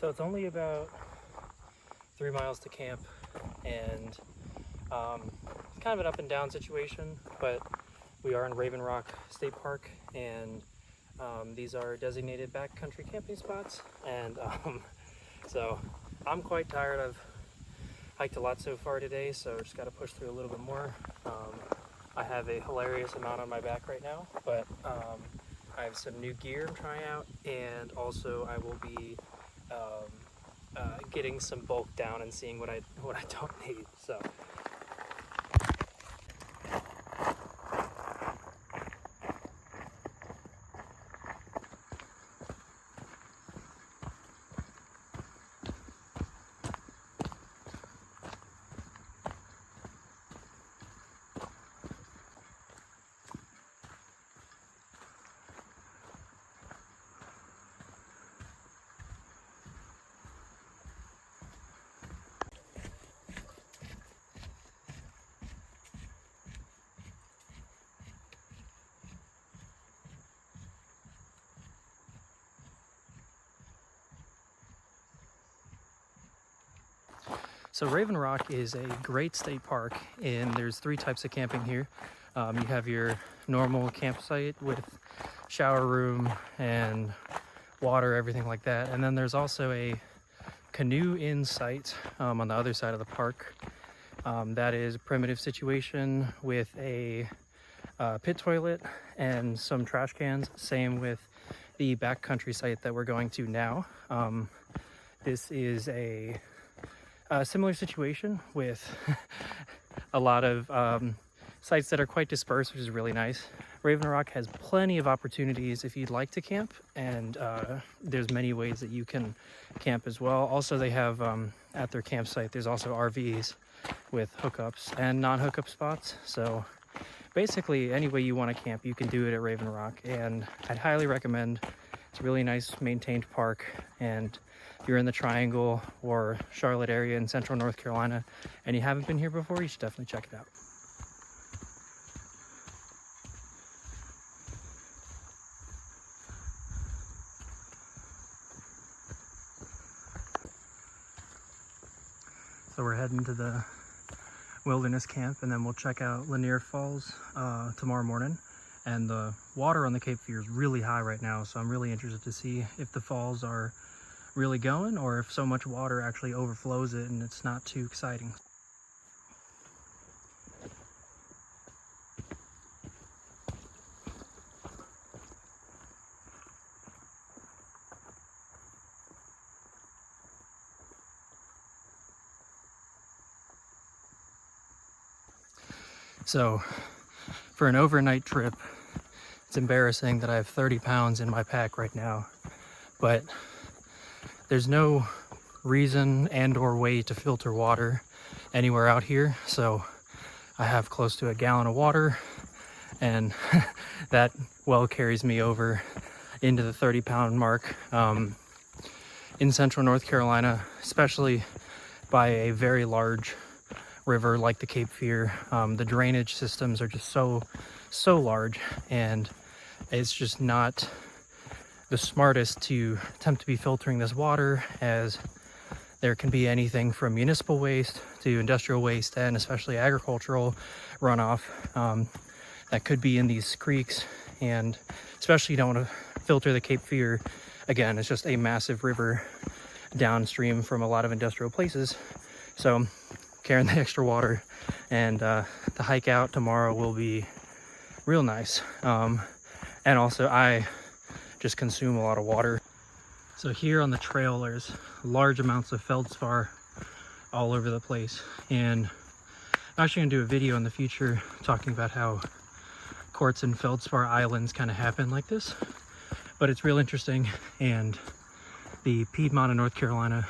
So it's only about 3 miles to camp, and it's kind of an up and down situation, but we are in Raven Rock State Park, and these are designated backcountry camping spots. And so I'm quite tired. I've hiked a lot so far today, so just got to push through a little bit more. I have a hilarious amount on my back right now, but I have some new gear I'm trying out, and also I will be getting some bulk down and seeing what I don't need. So Raven Rock is a great state park, and there's 3 types of camping here. You have your normal campsite with shower room and water, everything like that. And then there's also a canoe-in site on the other side of the park. That is a primitive situation with a pit toilet and some trash cans. Same with the backcountry site that we're going to now. This is a similar situation with a lot of sites that are quite dispersed, which is really nice. Raven Rock has plenty of opportunities if you'd like to camp, and there's many ways that you can camp as well. Also, they have at their campsite, there's also RVs with hookups and non-hookup spots. So basically any way you want to camp, you can do it at Raven Rock, and I'd highly recommend. It's a really nice maintained park, and if you're in the Triangle or Charlotte area in central North Carolina and you haven't been here before, you should definitely check it out. So we're heading to the wilderness camp, and then we'll check out Lanier Falls tomorrow morning. And the water on the Cape Fear is really high right now, so I'm really interested to see if the falls are really going, or if so much water actually overflows it and it's not too exciting. So for an overnight trip, it's embarrassing that I have 30 pounds in my pack right now, but there's no reason and or way to filter water anywhere out here. So I have close to a gallon of water, and that well carries me over into the 30-pound mark. In central North Carolina, especially by a very large river like the Cape Fear, the drainage systems are just so large, and it's just not the smartest to attempt to be filtering this water, as there can be anything from municipal waste to industrial waste, and especially agricultural runoff that could be in these creeks. And especially you don't want to filter the Cape Fear. Again, it's just a massive river downstream from a lot of industrial places. So carrying the extra water, and the hike out tomorrow will be real nice. And also I just consume a lot of water. So here on the trail, there's large amounts of feldspar all over the place, and I'm actually gonna do a video in the future talking about how quartz and feldspar islands kind of happen like this. But it's real interesting, and the Piedmont of North Carolina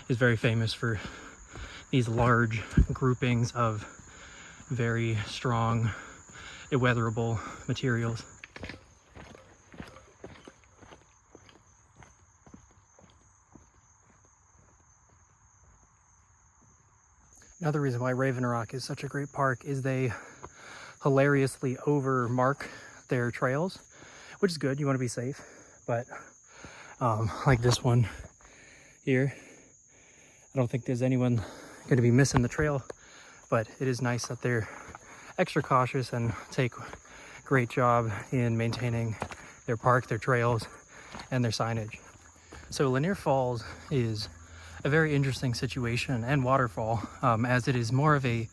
is very famous for these large groupings of very strong, weatherable materials. Another reason why Raven Rock is such a great park is they hilariously over mark their trails, which is good. You want to be safe, but like this one, here. I don't think there's anyone going to be missing the trail, but it is nice that they're extra cautious and take great job in maintaining their park, their trails, and their signage. So Lanier Falls is a very interesting situation and waterfall, as it is more of a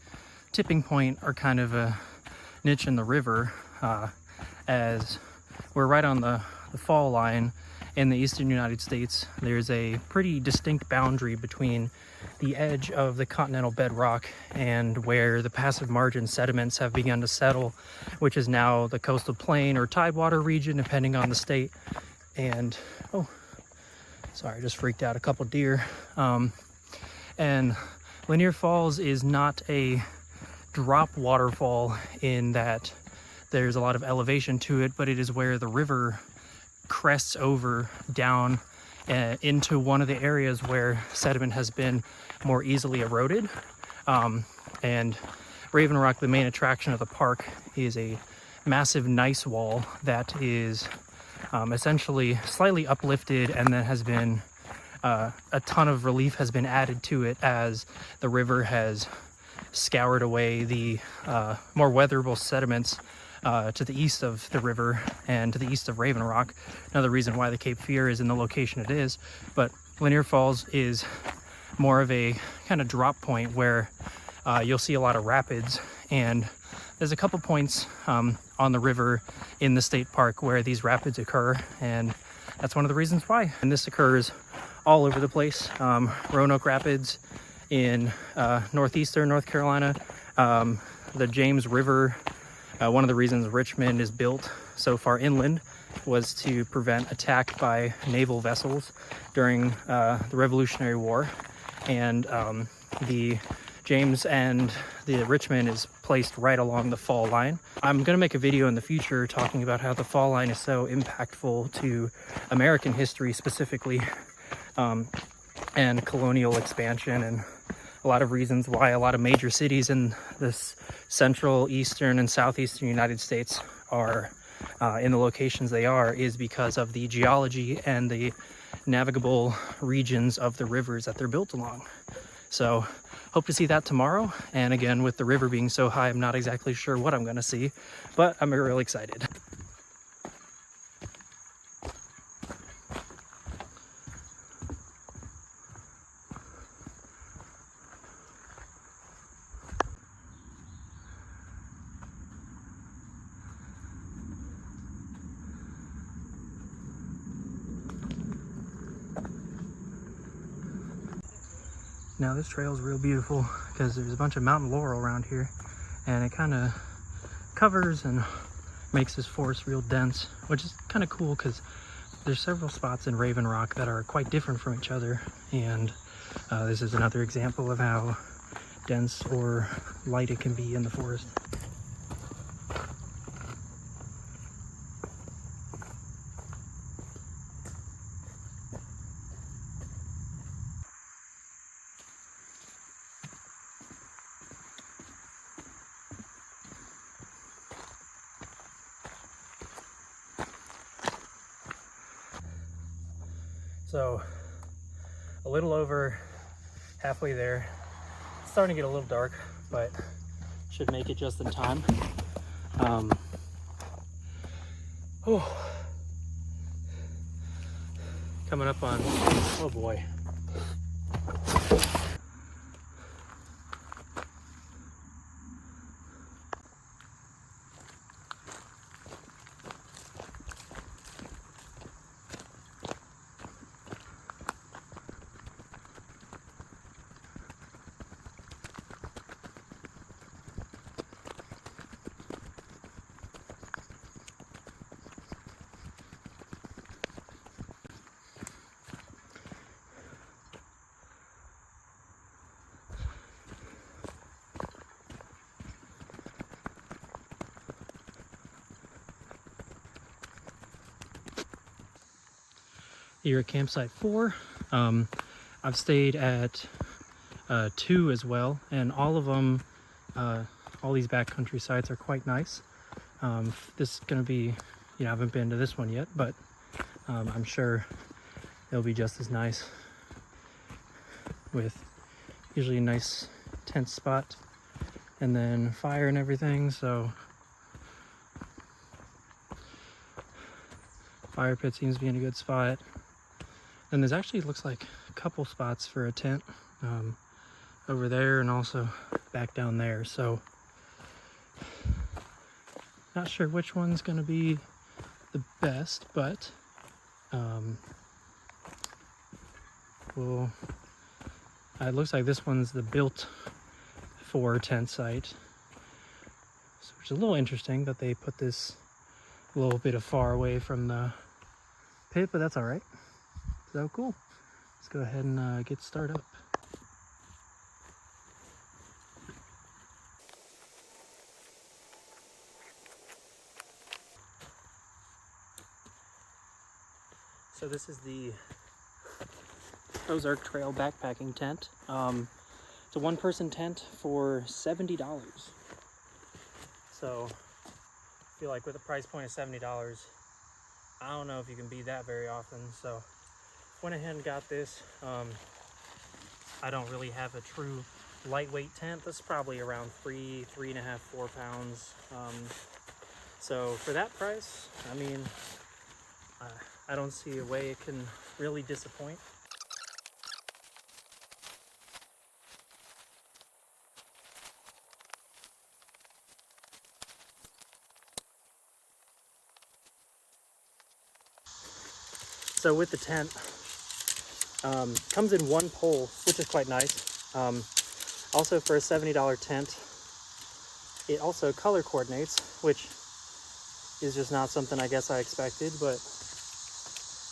tipping point or kind of a niche in the river, as we're right on the fall line in the eastern United States. There's a pretty distinct boundary between the edge of the continental bedrock and where the passive margin sediments have begun to settle, which is now the coastal plain or tidewater region, depending on the state. And, oh, sorry, I just freaked out a couple deer. And Lanier Falls is not a drop waterfall in that there's a lot of elevation to it, but it is where the river crests over down into one of the areas where sediment has been more easily eroded. And Raven Rock, the main attraction of the park, is a massive gneiss wall that is essentially slightly uplifted, and then has been a ton of relief has been added to it as the river has scoured away the more weatherable sediments to the east of the river and to the east of Raven Rock. Another reason why the Cape Fear is in the location it is. But Lanier Falls is more of a kind of drop point where you'll see a lot of rapids, and there's a couple points on the river in the state park where these rapids occur, and that's one of the reasons why. And this occurs all over the place. Roanoke Rapids in northeastern North Carolina, the James River. One of the reasons Richmond is built so far inland was to prevent attack by naval vessels during the Revolutionary War. And the James and the Richmond is placed right along the fall line. I'm going to make a video in the future talking about how the fall line is so impactful to American history specifically, and colonial expansion, and a lot of reasons why a lot of major cities in this central, eastern, and southeastern United States are in the locations they are, is because of the geology and the navigable regions of the rivers that they're built along. So hope to see that tomorrow. And again, with the river being so high, I'm not exactly sure what I'm going to see, but I'm really excited. Now this trail is real beautiful because there's a bunch of mountain laurel around here, and it kind of covers and makes this forest real dense, which is kind of cool because there's several spots in Raven Rock that are quite different from each other, and this is another example of how dense or light it can be in the forest. So a little over halfway there. It's starting to get a little dark, but should make it just in time. Coming up on, oh boy. Here at campsite 4. I've stayed at 2 as well, and all of them, all these backcountry sites are quite nice. This is going to be, I haven't been to this one yet, but I'm sure it'll be just as nice. with usually a nice tent spot, and then fire and everything. So fire pit seems to be in a good spot. And there's actually, looks like a couple spots for a tent over there and also back down there. So not sure which one's going to be the best, but well, it looks like this one's the built for tent site, so, which is a little interesting that they put this a little bit far away from the pit, but that's all right. So cool. Let's go ahead and get started up. So this is the Ozark Trail backpacking tent. It's a one-person tent for $70. So I feel like with a price point of $70, I don't know if you can beat that very often. So went ahead and got this. I don't really have a true lightweight tent. This is probably around 3.5, 4 pounds. So for that price, I mean, I don't see a way it can really disappoint. So with the tent, comes in one pole, which is quite nice. Also for a $70 tent, it also color coordinates, which is just not something I guess I expected, but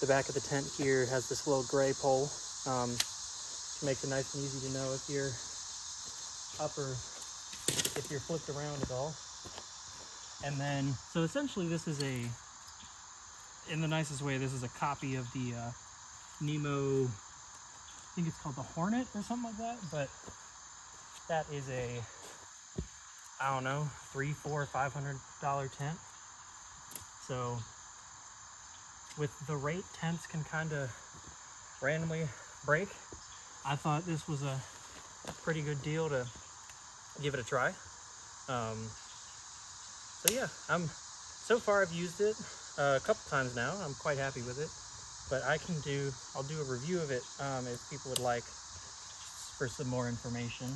the back of the tent here has this little gray pole. Makes it nice and easy to know if you're up or if you're flipped around at all. And then, so essentially this is in the nicest way, this is a copy of the Nemo, I think it's called the Hornet or something like that, but that is a, I don't know, $300, $400, $500 tent. So with the rate tents can kind of randomly break, I thought this was a pretty good deal to give it a try. So yeah, so far I've used it a couple times now. I'm quite happy with it, but I'll do a review of it if people would like for some more information.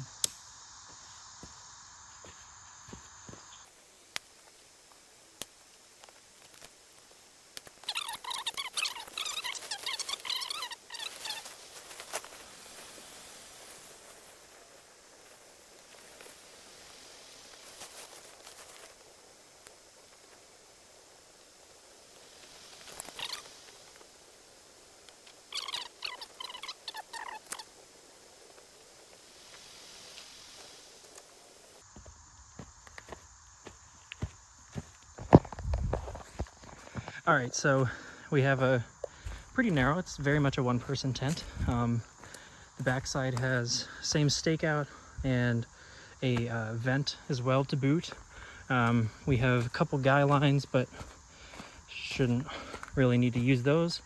All right, so we have a pretty narrow, it's very much a one-person tent. The backside has same stakeout and a vent as well to boot. We have a couple guy lines, but shouldn't really need to use those.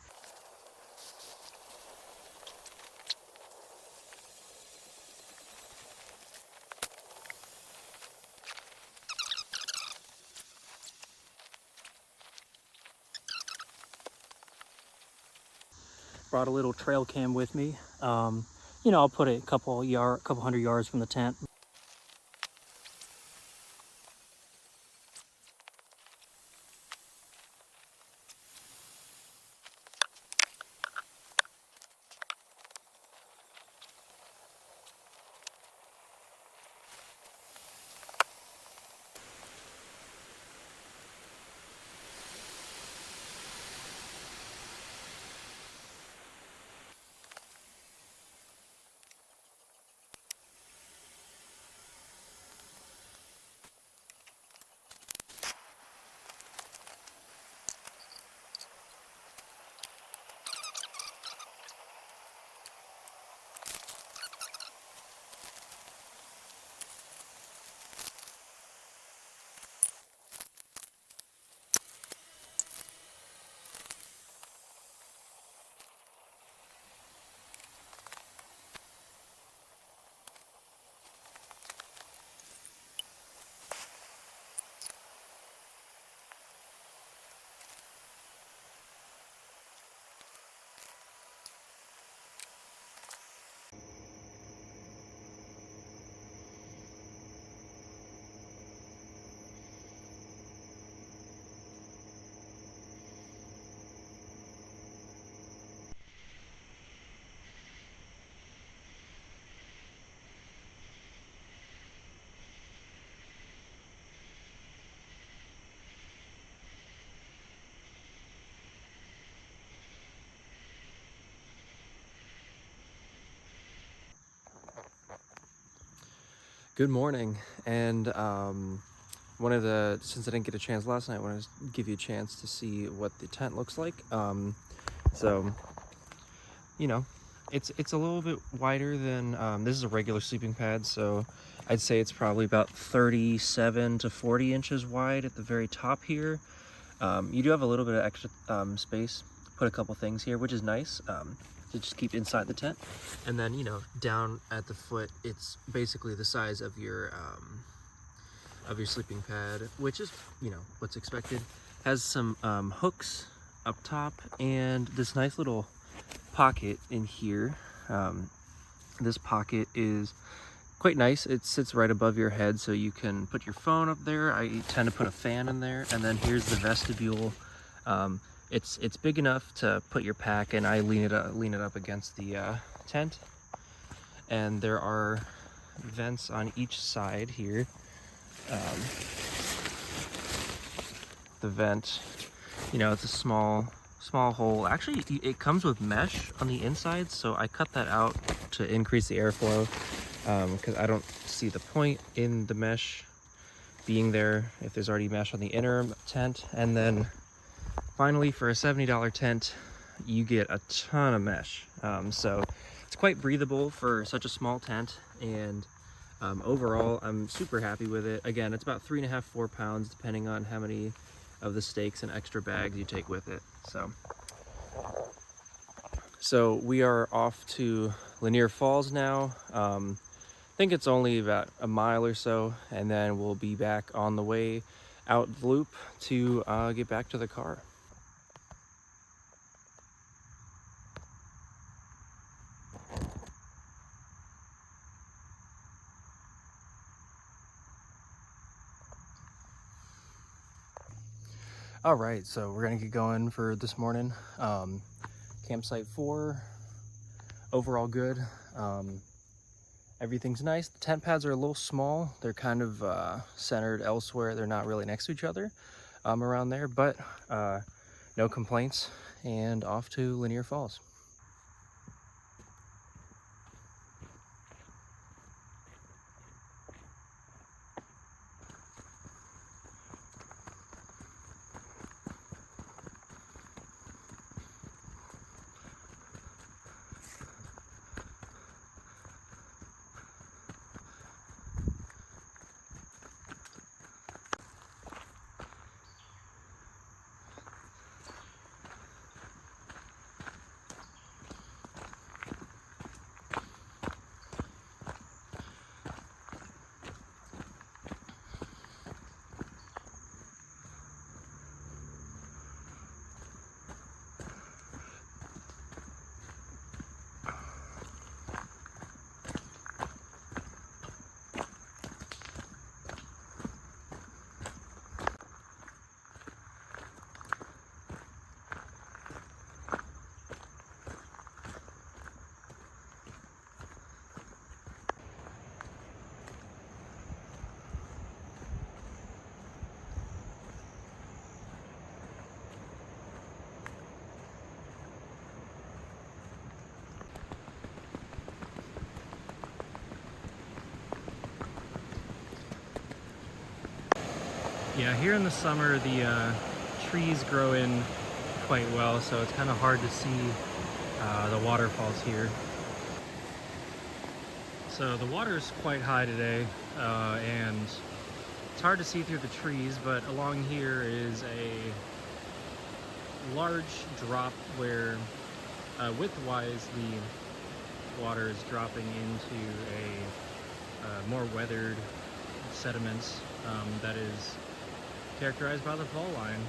Brought a little trail cam with me. You know, I'll put it a couple hundred yards from the tent. Good morning, and since I didn't get a chance last night, I wanted to give you a chance to see what the tent looks like. So, you know, it's a little bit wider than, this is a regular sleeping pad, so I'd say it's probably about 37 to 40 inches wide at the very top here. You do have a little bit of extra space to put a couple things here, which is nice, to just keep inside the tent. And then, down at the foot, it's basically the size of your sleeping pad, which is, what's expected. Has some hooks up top and this nice little pocket in here. This pocket is quite nice. It sits right above your head, so you can put your phone up there. I tend to put a fan in there, and then here's the vestibule. It's big enough to put your pack, and I lean it up against the tent. And there are vents on each side here. The vent, it's a small hole. Actually, it comes with mesh on the inside, so I cut that out to increase the airflow, because I don't see the point in the mesh being there if there's already mesh on the inner tent. And then finally, for a $70 tent, you get a ton of mesh. So it's quite breathable for such a small tent, and overall, I'm super happy with it. Again, it's about 3.5, 4 pounds, depending on how many of the stakes and extra bags you take with it. So we are off to Lanier Falls now. I think it's only about a mile or so, and then we'll be back on the way out the loop to get back to the car. All right, so we're gonna get going for this morning. Campsite 4, overall good. Everything's nice. The tent pads are a little small. They're kind of centered elsewhere. They're not really next to each other around there, but no complaints. And off to Lanier Falls. Yeah, here in the summer, the trees grow in quite well, so it's kind of hard to see the waterfalls here. So the water is quite high today, and it's hard to see through the trees, but along here is a large drop where width-wise the water is dropping into a more weathered sediments that is characterized by the fall line.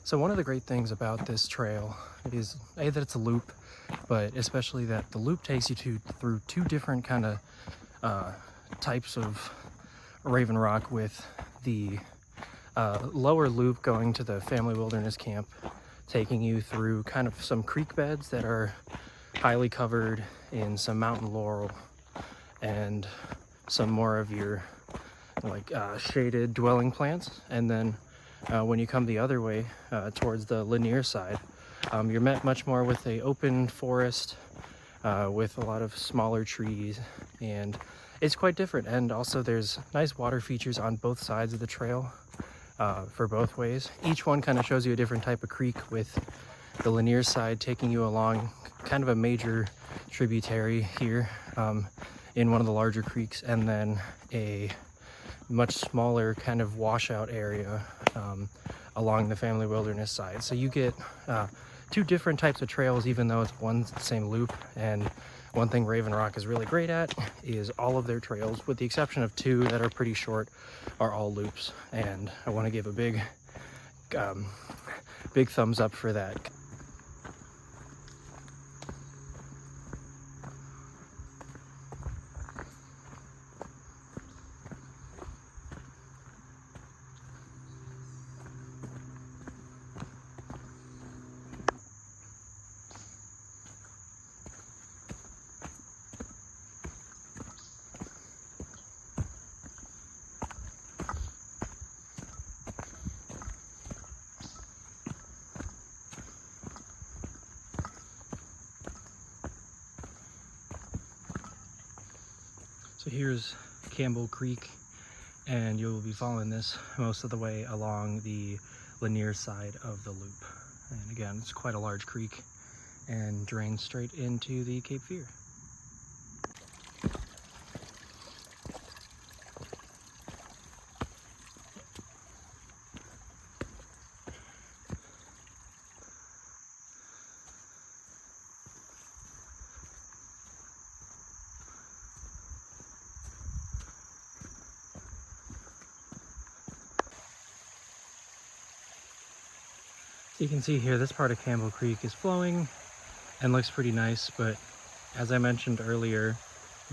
So one of the great things about this trail is A, that it's a loop, but especially that the loop takes you through two different kind of types of Raven Rock, with the lower loop going to the family wilderness camp, taking you through kind of some creek beds that are highly covered in some mountain laurel and some more of your like shaded dwelling plants. And then when you come the other way towards the linear side, you're met much more with a open forest with a lot of smaller trees, and it's quite different. And also there's nice water features on both sides of the trail for both ways. Each one kind of shows you a different type of creek, with the linear side taking you along kind of a major tributary here in one of the larger creeks, and then a much smaller kind of washout area along the family wilderness side. So you get two different types of trails, even though it's one same loop. And one thing Raven Rock is really great at is all of their trails, with the exception of two that are pretty short, are all loops. And I want to give a big big thumbs up for that. So here's Campbell Creek, and you'll be following this most of the way along the linear side of the loop. And again, it's quite a large creek and drains straight into the Cape Fear. So you can see here, this part of Campbell Creek is flowing and looks pretty nice, but as I mentioned earlier,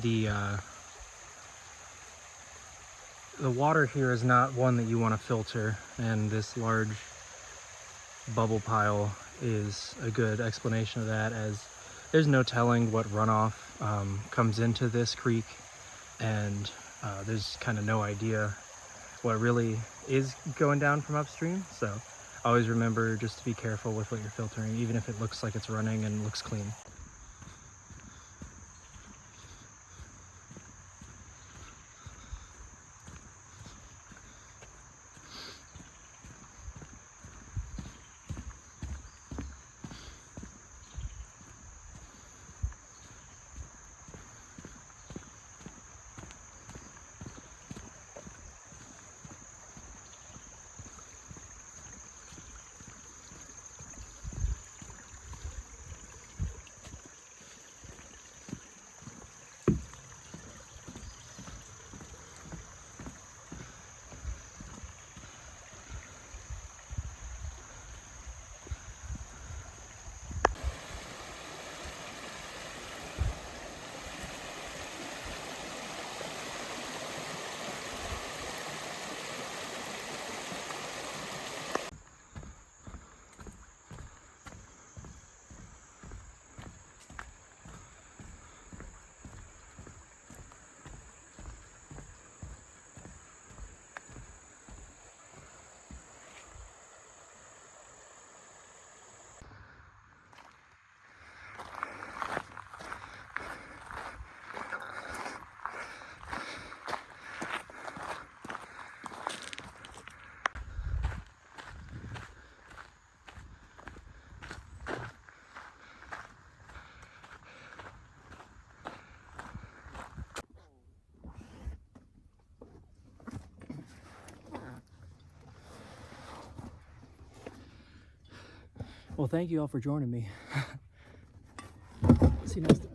the water here is not one that you want to filter, and this large bubble pile is a good explanation of that, as there's no telling what runoff comes into this creek, and there's kind of no idea what really is going down from upstream. So always remember just to be careful with what you're filtering, even if it looks like it's running and looks clean. Well, thank you all for joining me. See you next time.